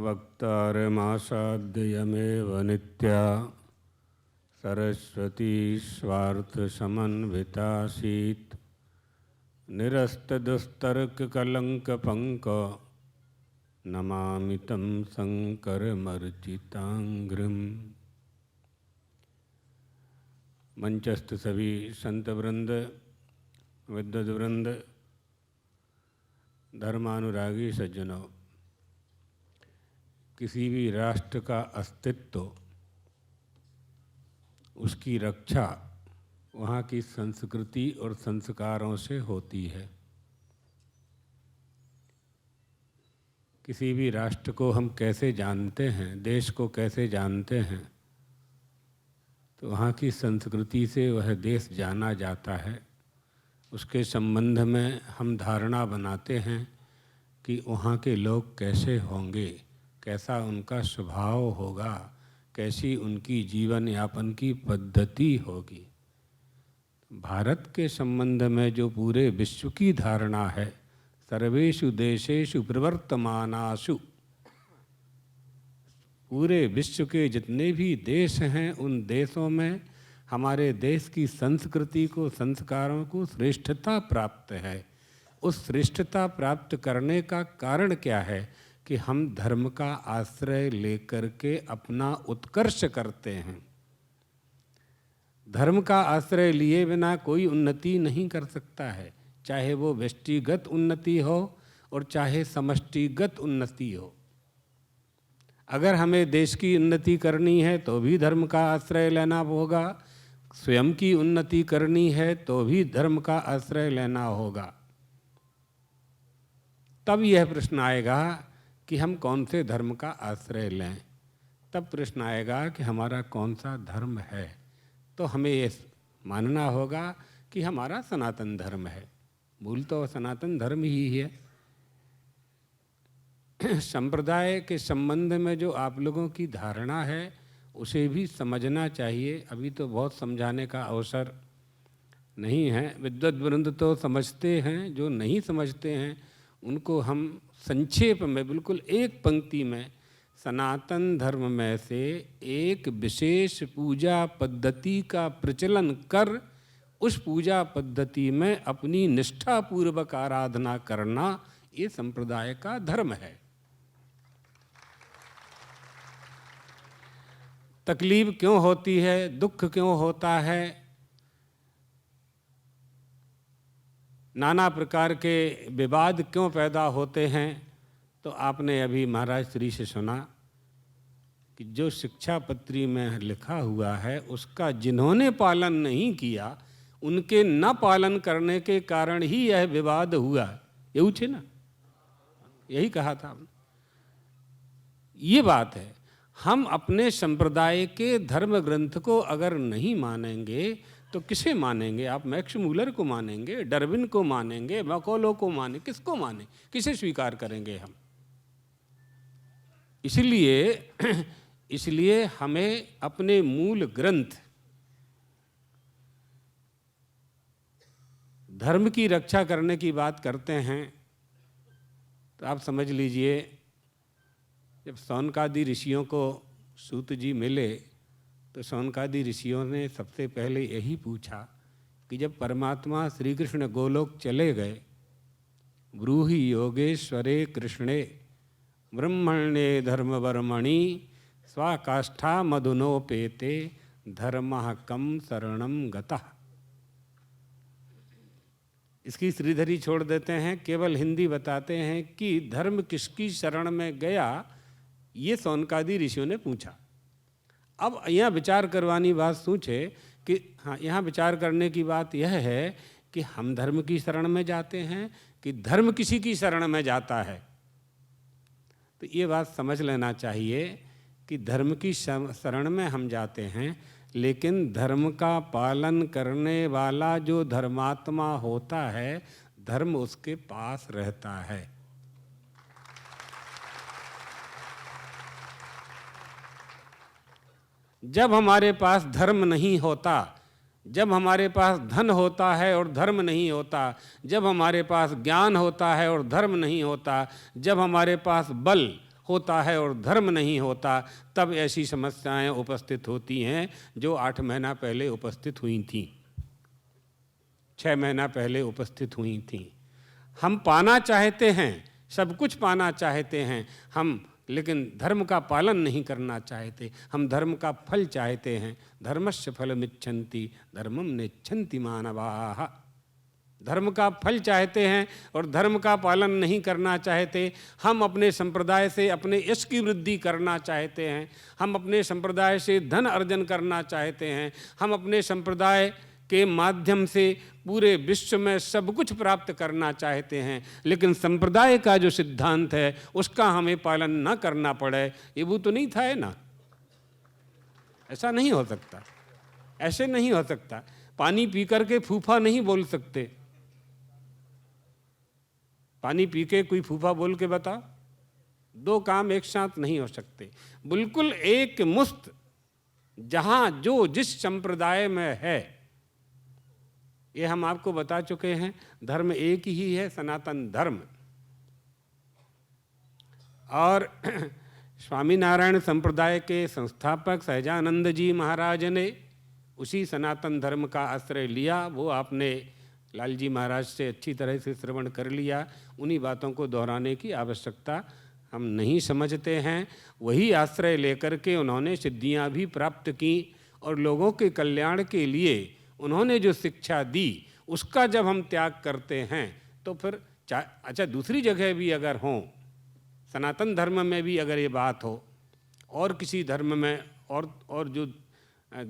वक्तारमासाद्ययमेव नित्या सरस्वती स्वार्थसमन्वितासीत् निरस्तदुस्तर्ककलङ्कपङ्क नमामि तं शङ्करमर्चिताङ्घ्रिम्। मंचस्थ सभी संत वृंद, विद्वद् वृंद, धर्मानुरागी सज्जनों, किसी भी राष्ट्र का अस्तित्व, उसकी रक्षा वहाँ की संस्कृति और संस्कारों से होती है। किसी भी राष्ट्र को हम कैसे जानते हैं, देश को कैसे जानते हैं, तो वहाँ की संस्कृति से वह देश जाना जाता है। उसके संबंध में हम धारणा बनाते हैं कि वहाँ के लोग कैसे होंगे, कैसा उनका स्वभाव होगा, कैसी उनकी जीवन यापन की पद्धति होगी। भारत के संबंध में जो पूरे विश्व की धारणा है, सर्वेषु देशेषु प्रवर्तमानासु, पूरे विश्व के जितने भी देश हैं उन देशों में हमारे देश की संस्कृति को, संस्कारों को श्रेष्ठता प्राप्त है। उस श्रेष्ठता प्राप्त करने का कारण क्या है कि हम धर्म का आश्रय लेकर के अपना उत्कर्ष करते हैं। धर्म का आश्रय लिए बिना कोई उन्नति नहीं कर सकता है, चाहे वो व्यष्टिगत उन्नति हो और चाहे समष्टिगत उन्नति हो। अगर हमें देश की उन्नति करनी है तो भी धर्म का आश्रय लेना होगा, स्वयं की उन्नति करनी है तो भी धर्म का आश्रय लेना होगा। तब यह प्रश्न आएगा कि हम कौन से धर्म का आश्रय लें। तब प्रश्न आएगा कि हमारा कौन सा धर्म है। तो हमें ये मानना होगा कि हमारा सनातन धर्म है। मूल तो सनातन धर्म ही है। संप्रदाय के संबंध में जो आप लोगों की धारणा है उसे भी समझना चाहिए। अभी तो बहुत समझाने का अवसर नहीं है। विद्वद् वृंद तो समझते हैं, जो नहीं समझते हैं उनको हम संक्षेप में, बिल्कुल एक पंक्ति में, सनातन धर्म में से एक विशेष पूजा पद्धति का प्रचलन कर उस पूजा पद्धति में अपनी निष्ठापूर्वक आराधना करना, ये संप्रदाय का धर्म है। तकलीफ क्यों होती है, दुख क्यों होता है, नाना प्रकार के विवाद क्यों पैदा होते हैं, तो आपने अभी महाराज श्री से सुना कि जो शिक्षा पत्री में लिखा हुआ है उसका जिन्होंने पालन नहीं किया, उनके न पालन करने के कारण ही यह विवाद हुआ। ये पूछे ना, यही कहा था। ये बात है। हम अपने संप्रदाय के धर्म ग्रंथ को अगर नहीं मानेंगे तो किसे मानेंगे? आप मैक्स मूलर को मानेंगे, डार्विन को मानेंगे, मैकॉले को मानेंगे, किसको माने, किसे स्वीकार करेंगे हम? इसलिए हमें अपने मूल ग्रंथ धर्म की रक्षा करने की बात करते हैं तो आप समझ लीजिए, जब शौनकादि ऋषियों को सूत जी मिले तो शौनकादि ऋषियों ने सबसे पहले यही पूछा कि जब परमात्मा श्री कृष्ण गोलोक चले गए, ब्रूहि योगेश्वरे कृष्णे ब्रह्मण्ये धर्मवर्मणि स्वाकाष्ठा मधुनोपेते धर्मः कम शरणं गतः। इसकी श्रीधरी छोड़ देते हैं, केवल हिंदी बताते हैं कि धर्म किसकी शरण में गया, ये शौनकादि ऋषियों ने पूछा। अब यहाँ विचार करवानी बात सोचे कि हाँ, यहाँ विचार करने की बात यह है कि हम धर्म की शरण में जाते हैं कि धर्म किसी की शरण में जाता है। तो ये बात समझ लेना चाहिए कि धर्म की शरण में हम जाते हैं, लेकिन धर्म का पालन करने वाला जो धर्मात्मा होता है, धर्म उसके पास रहता है। जब हमारे पास धर्म नहीं होता, जब हमारे पास धन होता है और धर्म नहीं होता, जब हमारे पास ज्ञान होता है और धर्म नहीं होता, जब हमारे पास बल होता है और धर्म नहीं होता, तब ऐसी समस्याएं उपस्थित होती हैं जो 8 महीना पहले उपस्थित हुई थीं, 6 महीना पहले उपस्थित हुई थीं। हम पाना चाहते हैं, सब कुछ पाना चाहते हैं हम, लेकिन धर्म का पालन नहीं करना चाहते। हम धर्म का फल चाहते हैं। धर्मस्य फलमिच्छन्ति धर्मम नेच्छन्ति मानवाः। धर्म का फल चाहते हैं और धर्म का पालन नहीं करना चाहते। हम अपने संप्रदाय से अपने यश की वृद्धि करना चाहते हैं। हम अपने संप्रदाय से धन अर्जन करना चाहते हैं। हम अपने संप्रदाय के माध्यम से पूरे विश्व में सब कुछ प्राप्त करना चाहते हैं, लेकिन संप्रदाय का जो सिद्धांत है उसका हमें पालन न करना पड़े, ये वो तो नहीं था, है ना। ऐसा नहीं हो सकता, ऐसे नहीं हो सकता। पानी पी करके फूफा नहीं बोल सकते। पानी पी के कोई फूफा बोल के बता, दो काम एक साथ नहीं हो सकते। बिल्कुल एक मुश्त जहां जो जिस संप्रदाय में है, ये हम आपको बता चुके हैं। धर्म एक ही है, सनातन धर्म। और स्वामीनारायण संप्रदाय के संस्थापक सहजानंद जी महाराज ने उसी सनातन धर्म का आश्रय लिया। वो आपने लाल जी महाराज से अच्छी तरह से श्रवण कर लिया। उन्हीं बातों को दोहराने की आवश्यकता हम नहीं समझते हैं। वही आश्रय लेकर के उन्होंने सिद्धियां भी प्राप्त की और लोगों के कल्याण के लिए उन्होंने जो शिक्षा दी उसका जब हम त्याग करते हैं तो फिर अच्छा, दूसरी जगह भी अगर हों, सनातन धर्म में भी अगर ये बात हो और किसी धर्म में और जो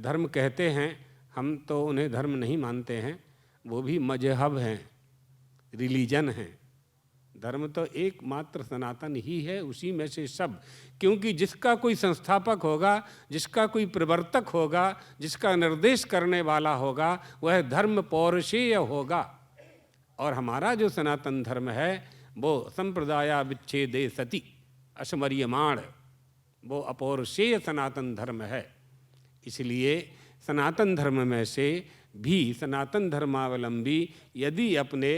धर्म कहते हैं, हम तो उन्हें धर्म नहीं मानते हैं, वो भी मजहब हैं, रिलीजन हैं। धर्म तो एकमात्र सनातन ही है, उसी में से सब। क्योंकि जिसका कोई संस्थापक होगा, जिसका कोई प्रवर्तक होगा, जिसका निर्देश करने वाला होगा, वह धर्म पौरुषेय होगा। और हमारा जो सनातन धर्म है वो संप्रदाया विच्छेदे सति असमर्यमाण, वो अपौरुषेय सनातन धर्म है। इसलिए सनातन धर्म में से भी सनातन धर्मावलंबी यदि अपने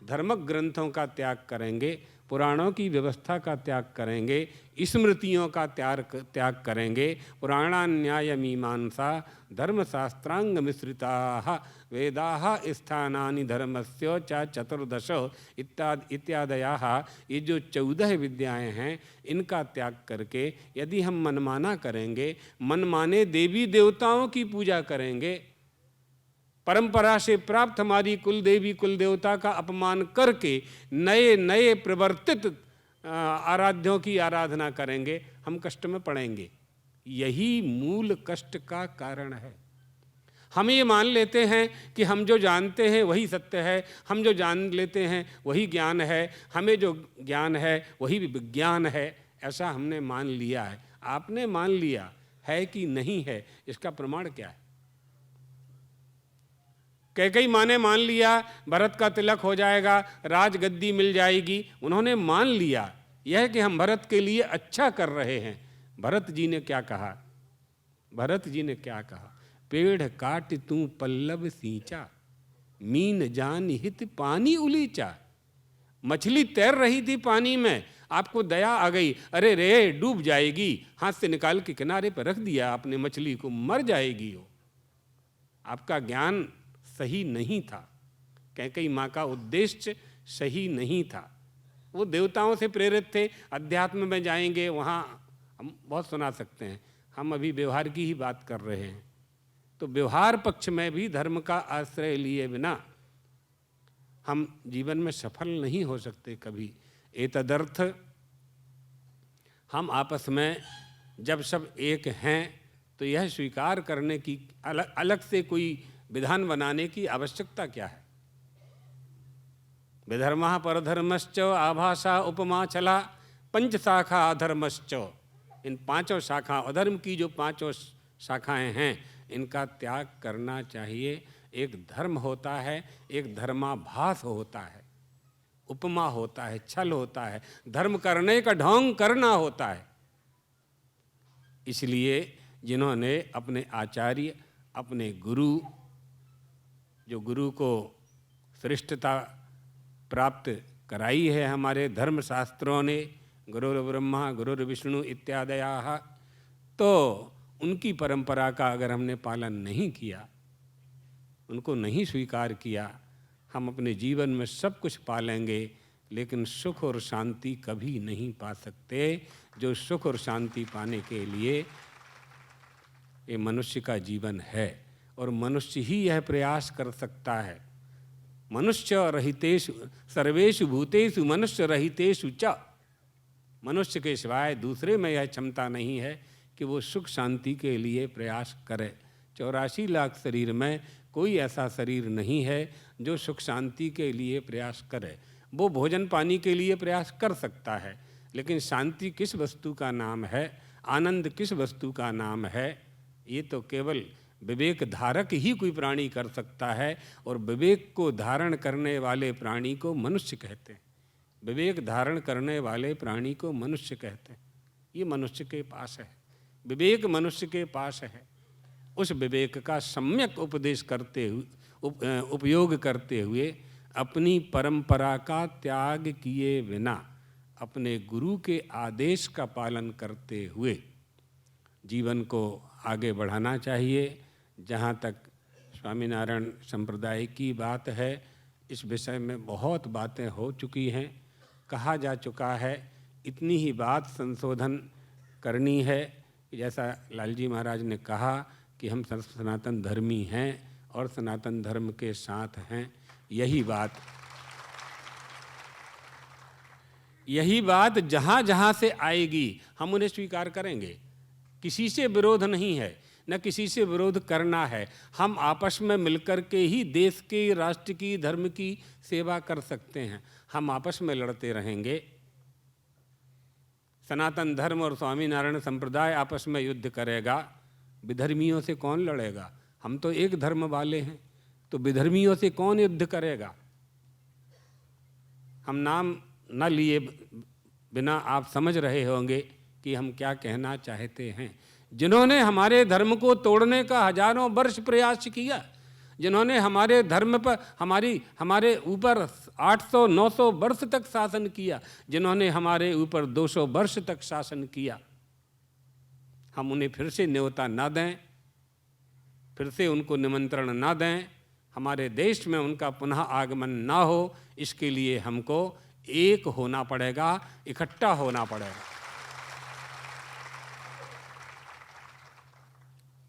धर्म ग्रंथों का त्याग करेंगे, पुराणों की व्यवस्था का त्याग करेंगे, स्मृतियों का त्याग करेंगे, पुराणान्याय मीमांसा धर्मशास्त्रांग मिश्रिताः वेदाः स्थानानि धर्मस्य च चतुर्दश इत्यादयाः, ये जो 14 विद्याएं हैं, इनका त्याग करके यदि हम मनमाना करेंगे, मनमाने देवी देवताओं की पूजा करेंगे, परंपरा से प्राप्त हमारी कुल देवी कुल देवता का अपमान करके नए नए प्रवर्तित आराध्यों की आराधना करेंगे, हम कष्ट में पड़ेंगे। यही मूल कष्ट का कारण है। हम ये मान लेते हैं कि हम जो जानते हैं वही सत्य है, हम जो जान लेते हैं वही ज्ञान है, हमें जो ज्ञान है वही विज्ञान है, ऐसा हमने मान लिया है। आपने मान लिया है कि नहीं है, इसका प्रमाण क्या है? कैकेयी माँ ने मान लिया भरत का तिलक हो जाएगा, राजगद्दी मिल जाएगी। उन्होंने मान लिया यह कि हम भरत के लिए अच्छा कर रहे हैं। भरत जी ने क्या कहा? भरत जी ने क्या कहा? पेड़ काट तू पल्लव सींचा, मीन जान हित पानी उलीचा। मछली तैर रही थी पानी में, आपको दया आ गई, अरे रे डूब जाएगी, हाथ से निकाल के किनारे पर रख दिया आपने मछली को, मर जाएगी वो। आपका ज्ञान सही नहीं था, कैकेयी माँ का उद्देश्य सही नहीं था। वो देवताओं से प्रेरित थे, अध्यात्म में जाएंगे वहाँ हम बहुत सुना सकते हैं। हम अभी व्यवहार की ही बात कर रहे हैं, तो व्यवहार पक्ष में भी धर्म का आश्रय लिए बिना हम जीवन में सफल नहीं हो सकते कभी। एतदर्थ हम आपस में जब सब एक हैं तो यह स्वीकार करने की अलग से कोई विधान बनाने की आवश्यकता क्या है? विधर्मः परधर्मश्च आभाषा उपमा चला पंच शाखा अधर्मश्च। इन पांचों शाखा, अधर्म की जो पांचों शाखाएं हैं, इनका त्याग करना चाहिए। एक धर्म होता है, एक धर्माभास होता है, उपमा होता है, छल होता है, धर्म करने का ढोंग करना होता है। इसलिए जिन्होंने अपने आचार्य, अपने गुरु, जो गुरु को श्रेष्ठता प्राप्त कराई है हमारे धर्मशास्त्रों ने, गुरुर्ब्रह्मा गुरुर्विष्णु इत्यादयाः, तो उनकी परंपरा का अगर हमने पालन नहीं किया, उनको नहीं स्वीकार किया, हम अपने जीवन में सब कुछ पा लेंगे लेकिन सुख और शांति कभी नहीं पा सकते। जो सुख और शांति पाने के लिए ये मनुष्य का जीवन है और मनुष्य ही यह प्रयास कर सकता है। मनुष्य रहितेषु सर्वेषु भूतेषु मनुष्य रहितेषु च, मनुष्य के सिवाय दूसरे में यह क्षमता नहीं है कि वो सुख शांति के लिए प्रयास करे। 84 लाख शरीर में कोई ऐसा शरीर नहीं है जो सुख शांति के लिए प्रयास करे। वो भोजन पानी के लिए प्रयास कर सकता है, लेकिन शांति किस वस्तु का नाम है, आनंद किस वस्तु का नाम है, ये तो केवल विवेक धारक ही कोई प्राणी कर सकता है। और विवेक को धारण करने वाले प्राणी को मनुष्य कहते हैं। विवेक धारण करने वाले प्राणी को मनुष्य कहते हैं। ये मनुष्य के पास है, विवेक मनुष्य के पास है। उस विवेक का सम्यक उपदेश करते हुए उपयोग करते हुए अपनी परंपरा का त्याग किए बिना अपने गुरु के आदेश का पालन करते हुए जीवन को आगे बढ़ाना चाहिए। जहाँ तक स्वामीनारायण संप्रदाय की बात है, इस विषय में बहुत बातें हो चुकी हैं, कहा जा चुका है। इतनी ही बात संशोधन करनी है। जैसा लालजी महाराज ने कहा कि हम सनातन धर्मी हैं और सनातन धर्म के साथ हैं, यही बात जहाँ जहाँ से आएगी हम उन्हें स्वीकार करेंगे। किसी से विरोध नहीं है, न किसी से विरोध करना है। हम आपस में मिलकर के ही देश के, राष्ट्र की, धर्म की सेवा कर सकते हैं। हम आपस में लड़ते रहेंगे, सनातन धर्म और स्वामीनारायण संप्रदाय आपस में युद्ध करेगा, विधर्मियों से कौन लड़ेगा? हम तो एक धर्म वाले हैं, तो विधर्मियों से कौन युद्ध करेगा? हम नाम न लिए बिना आप समझ रहे होंगे कि हम क्या कहना चाहते हैं। जिन्होंने हमारे धर्म को तोड़ने का हजारों वर्ष प्रयास किया, जिन्होंने हमारे धर्म पर हमारे ऊपर 800-900 वर्ष तक शासन किया, जिन्होंने हमारे ऊपर 200 वर्ष तक शासन किया, हम उन्हें फिर से न्योता ना दें, फिर से उनको निमंत्रण ना दें, हमारे देश में उनका पुनः आगमन ना हो, इसके लिए हमको एक होना पड़ेगा, इकट्ठा होना पड़ेगा।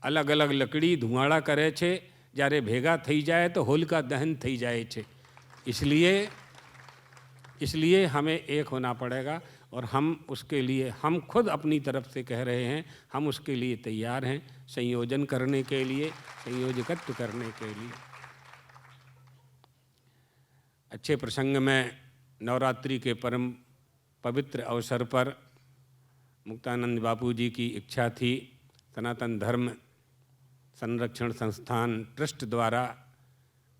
अलग अलग लकड़ी धुआड़ा करे छे, જ્યારે ભેગા થઈ જાય तो होलिका दहन થઈ જાય છે। इसलिए हमें एक होना पड़ेगा और हम उसके लिए, हम खुद अपनी तरफ से कह रहे हैं, हम उसके लिए तैयार हैं, संयोजन करने के लिए, संयोजकत्व करने के लिए। अच्छे प्रसंग में नवरात्रि के परम पवित्र अवसर पर मुक्तानंद बापू जी की इच्छा थी, सनातन धर्म संरक्षण संस्थान ट्रस्ट द्वारा,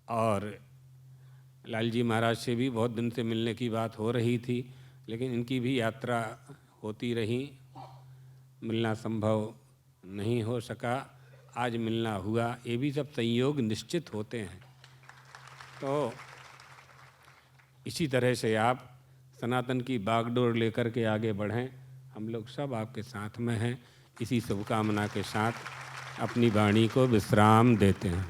और लालजी महाराज से भी बहुत दिन से मिलने की बात हो रही थी, लेकिन इनकी भी यात्रा होती रही, मिलना संभव नहीं हो सका। आज मिलना हुआ, ये भी सब संयोग निश्चित होते हैं। तो इसी तरह से आप सनातन की बागडोर लेकर के आगे बढ़ें, हम लोग सब आपके साथ में हैं। इसी शुभकामना के साथ अपनी वाणी को विश्राम देते हैं।